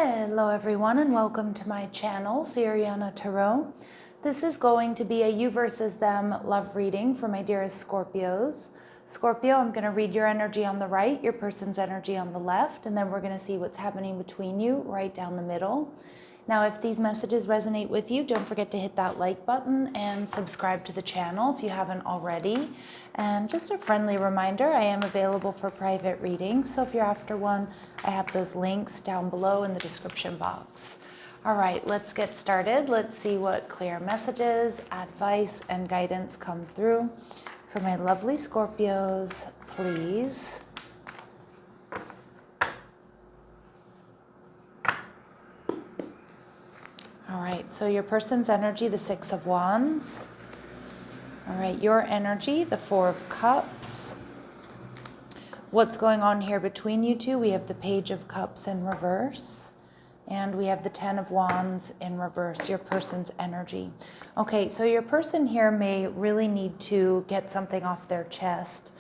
Hello everyone and welcome to my channel, Siriana Tarot. This is going to be a you versus them love reading for my dearest Scorpios. Scorpio, I'm going to read your energy on the right, your person's energy on the left, and then we're going to see what's happening between you right down the middle. Now, if these messages resonate with you, don't forget to hit that like button and subscribe to the channel if you haven't already. And just a friendly reminder, I am available for private readings, so if you're after one, I have those links down below in the description box. All right, let's get started. Let's see what clear messages, advice, and guidance come through for my lovely Scorpios, please. All right, so your person's energy, the Six of Wands. All right, your energy, the Four of Cups. What's going on here between you two? We have the Page of Cups in reverse, and we have the Ten of Wands in reverse, your person's energy. Okay, so your person here may really need to get something off their chest.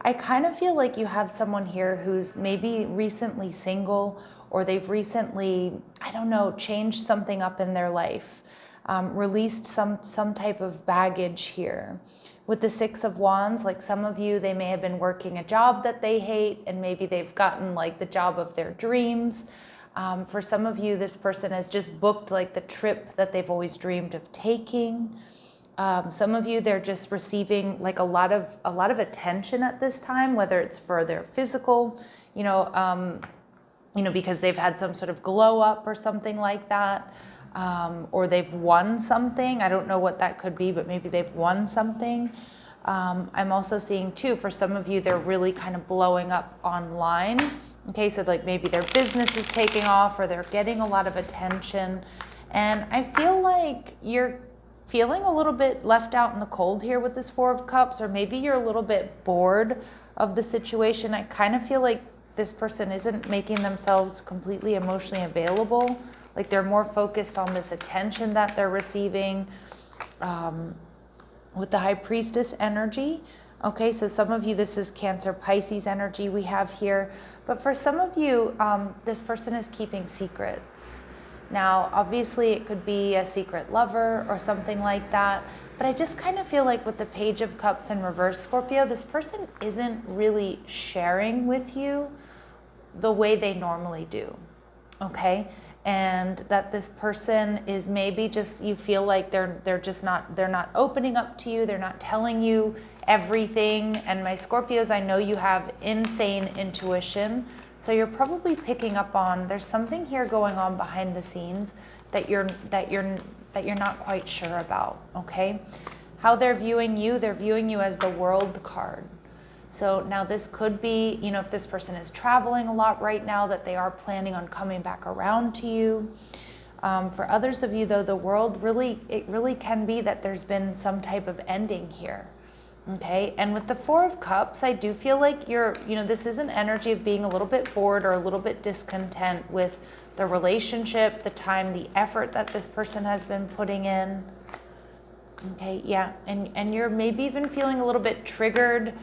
I kind of feel like you have someone here who's maybe recently single, or they've recently, I don't know, changed something up in their life, released some type of baggage here. With the Six of Wands, like some of you, they may have been working a job that they hate, and maybe they've gotten like the job of their dreams. For some of you, this person has just booked like the trip that they've always dreamed of taking. Some of you, they're just receiving like a lot of attention at this time, whether it's for their physical, because they've had some sort of glow up or something like that, or they've won something. I don't know what that could be, but maybe they've won something. I'm also seeing too, for some of you, they're really kind of blowing up online. Okay, so like maybe their business is taking off, or they're getting a lot of attention. And I feel like you're feeling a little bit left out in the cold here with this Four of Cups, or maybe you're a little bit bored of the situation. I kind of feel like this person isn't making themselves completely emotionally available. Like they're more focused on this attention that they're receiving. With the High Priestess energy. Okay, so some of you, this is Cancer, Pisces energy we have here. But for some of you, this person is keeping secrets. Now, obviously, it could be a secret lover or something like that. But I just kind of feel like with the Page of Cups in reverse, Scorpio, this person isn't really sharing with you the way they normally do. Okay? And that this person is maybe just, you feel like they're not opening up to you. They're not telling you everything. And my Scorpios, I know you have insane intuition. So you're probably picking up on, there's something here going on behind the scenes that you're not quite sure about, okay? How they're viewing you as the World card. So now this could be, if this person is traveling a lot right now, that they are planning on coming back around to you. For others of you though, the World it really can be that there's been some type of ending here. Okay, and with the Four of Cups, I do feel like this is an energy of being a little bit bored or a little bit discontent with the relationship, the time, the effort that this person has been putting in. Okay, yeah, and you're maybe even feeling a little bit triggered.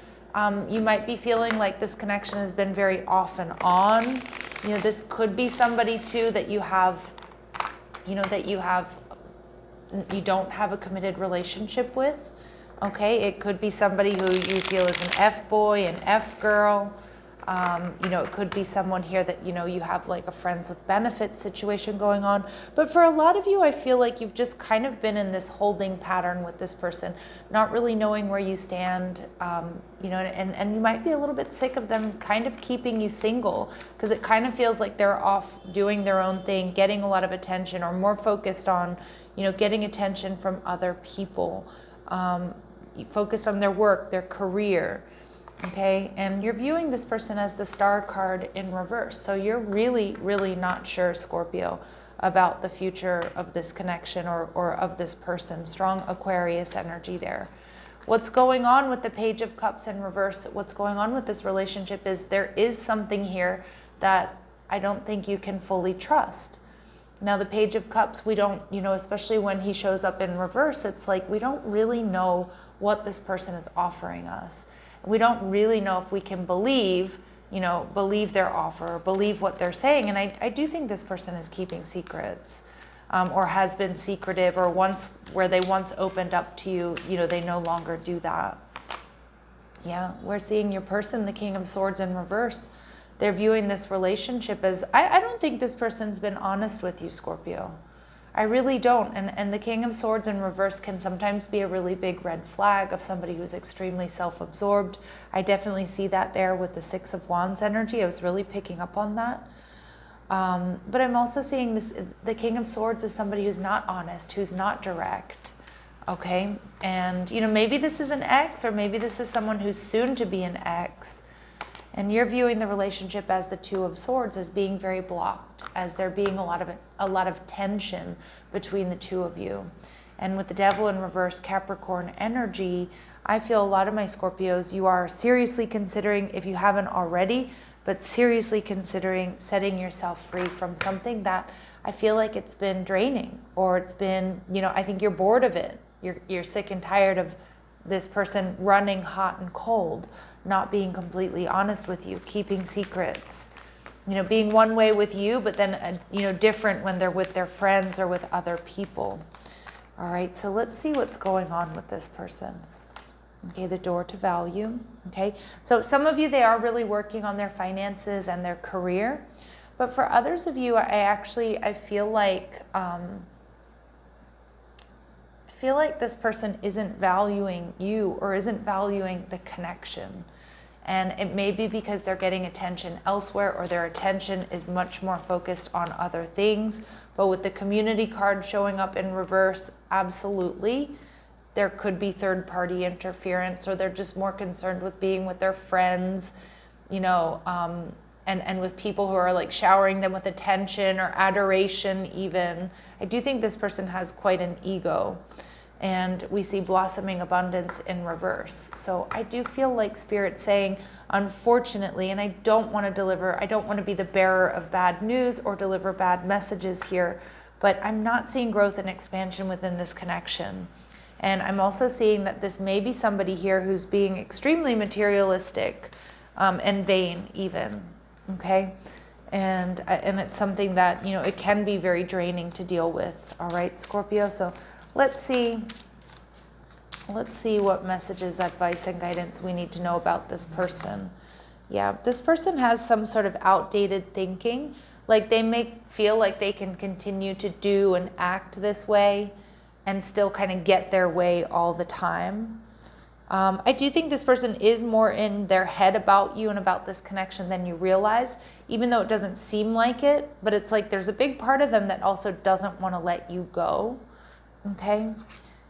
You might be feeling like this connection has been very off and on. This could be somebody too that you don't have a committed relationship with. Okay, it could be somebody who you feel is an F-boy, an F-girl. It could be someone here that, you have like a friends with benefits situation going on. But for a lot of you, I feel like you've just kind of been in this holding pattern with this person, not really knowing where you stand, and you might be a little bit sick of them kind of keeping you single, because it kind of feels like they're off doing their own thing, getting a lot of attention, or more focused on, getting attention from other people, focused on their work, their career. Okay, and you're viewing this person as the Star card in reverse. So you're really, really not sure, Scorpio, about the future of this connection or of this person. Strong Aquarius energy there. What's going on with the Page of Cups in reverse, what's going on with this relationship is there is something here that I don't think you can fully trust. Now, the Page of Cups, we don't, especially when he shows up in reverse, it's like we don't really know what this person is offering us. We don't really know if we can believe believe their offer, believe what they're saying. And I do think this person is keeping secrets, or has been secretive, or where they once opened up to you, they no longer do that. Yeah, we're seeing your person, the King of Swords in reverse. They're viewing this relationship as, I don't think this person's been honest with you, Scorpio. I really don't. And the King of Swords in reverse can sometimes be a really big red flag of somebody who's extremely self-absorbed. I definitely see that there with the Six of Wands energy. I was really picking up on that. But I'm also seeing the King of Swords is somebody who's not honest, who's not direct. Okay. And, maybe this is an ex, or maybe this is someone who's soon to be an ex. And you're viewing the relationship as the Two of Swords as being very blocked, as there being a lot of tension between the two of you. And with the Devil in reverse, Capricorn energy, I feel a lot of my Scorpios, you are seriously considering, if you haven't already, but seriously considering setting yourself free from something that I feel like it's been draining, or it's been, I think you're bored of it. You're sick and tired of this person running hot and cold, not being completely honest with you, keeping secrets, being one way with you, but then, different when they're with their friends or with other people. All right, so let's see what's going on with this person. Okay, the Door to Value. Okay, so some of you, they are really working on their finances and their career. But for others of you, I feel like this person isn't valuing you, or isn't valuing the connection. And it may be because they're getting attention elsewhere, or their attention is much more focused on other things. But with the Community card showing up in reverse, absolutely, there could be third-party interference, or they're just more concerned with being with their friends, and with people who are like showering them with attention or adoration even. I do think this person has quite an ego. And we see blossoming abundance in reverse. So I do feel like Spirit saying, unfortunately, and I don't want to be the bearer of bad news or deliver bad messages here, but I'm not seeing growth and expansion within this connection. And I'm also seeing that this may be somebody here who's being extremely materialistic, and vain even, okay? And it's something that, it can be very draining to deal with, all right, Scorpio? So let's see what messages, advice, and guidance we need to know about this person. Yeah, this person has some sort of outdated thinking. Like they may feel like they can continue to do and act this way and still kind of get their way all the time. I do think this person is more in their head about you and about this connection than you realize, even though it doesn't seem like it. But it's like there's a big part of them that also doesn't want to let you go. Okay,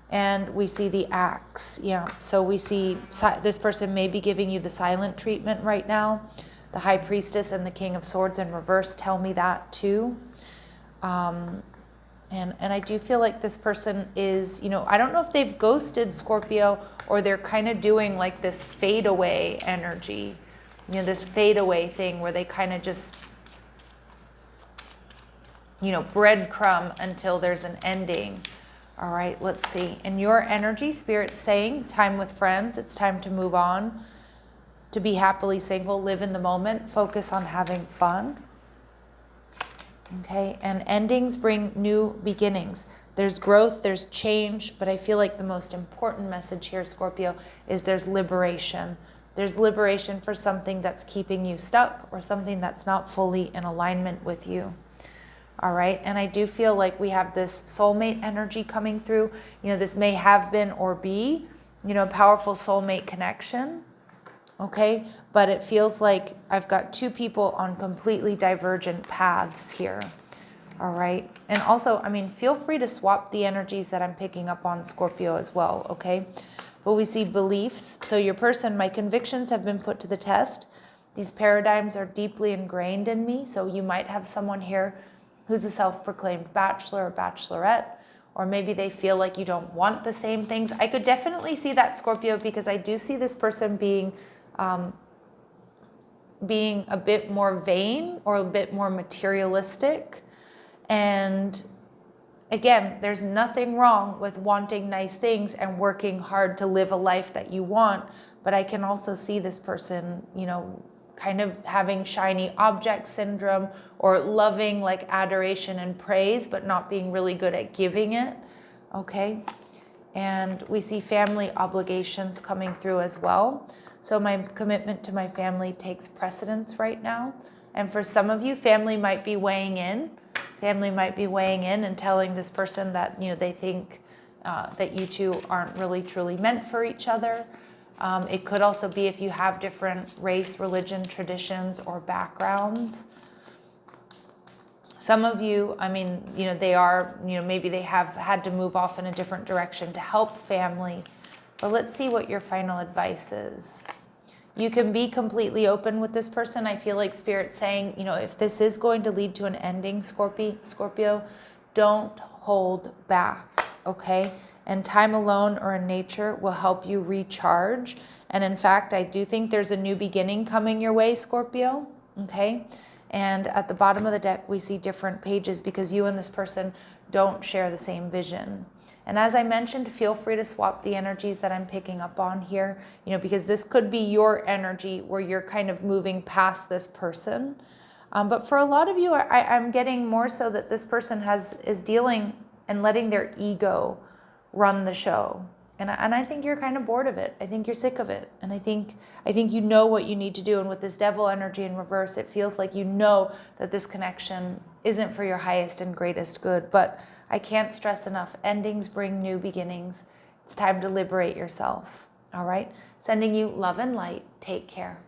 and we see the Axe. Yeah, so we see this person may be giving you the silent treatment right now. The High Priestess and the King of Swords in reverse tell me that too. And I do feel like this person is, I don't know if they've ghosted Scorpio, or they're kind of doing like this fade away energy, this fade away thing where they kind of just, breadcrumb until there's an ending. All right, let's see. In your energy, Spirit's saying, time with friends. It's time to move on, to be happily single, live in the moment, focus on having fun. Okay, and endings bring new beginnings. There's growth, there's change, but I feel like the most important message here, Scorpio, is there's liberation. There's liberation for something that's keeping you stuck, or something that's not fully in alignment with you. All right, and I do feel like we have this soulmate energy coming through. This may have been or be, a powerful soulmate connection. Okay, but it feels like I've got two people on completely divergent paths here. All right, and also, feel free to swap the energies that I'm picking up on, Scorpio, as well, okay? But we see beliefs. So your person, my convictions have been put to the test. These paradigms are deeply ingrained in me. So you might have someone here who's a self-proclaimed bachelor or bachelorette, or maybe they feel like you don't want the same things. I could definitely see that, Scorpio, because I do see this person being a bit more vain, or a bit more materialistic. And again, there's nothing wrong with wanting nice things and working hard to live a life that you want, but I can also see this person, kind of having shiny object syndrome, or loving like adoration and praise, but not being really good at giving it, okay? And we see family obligations coming through as well. So my commitment to my family takes precedence right now. And for some of you, family might be weighing in. Family might be weighing in and telling this person that, you know, they think that you two aren't really truly meant for each other. It could also be if you have different race, religion, traditions, or backgrounds. Some of you, I mean, you know, they are, you know, maybe they have had to move off in a different direction to help family. But let's see what your final advice is. You can be completely open with this person. I feel like Spirit's saying, you know, if this is going to lead to an ending, Scorpio, don't hold back, okay? And time alone or in nature will help you recharge. And in fact, I do think there's a new beginning coming your way, Scorpio, okay? And at the bottom of the deck, we see different pages because you and this person don't share the same vision. And as I mentioned, feel free to swap the energies that I'm picking up on here, you know, because this could be your energy where you're kind of moving past this person. But for a lot of you, I'm getting more so that this person is dealing and letting their ego run the show. And I think you're kind of bored of it. I think you're sick of it. And I think you know what you need to do. And with this devil energy in reverse, it feels like you know that this connection isn't for your highest and greatest good. But I can't stress enough, endings bring new beginnings. It's time to liberate yourself. All right? Sending you love and light. Take care.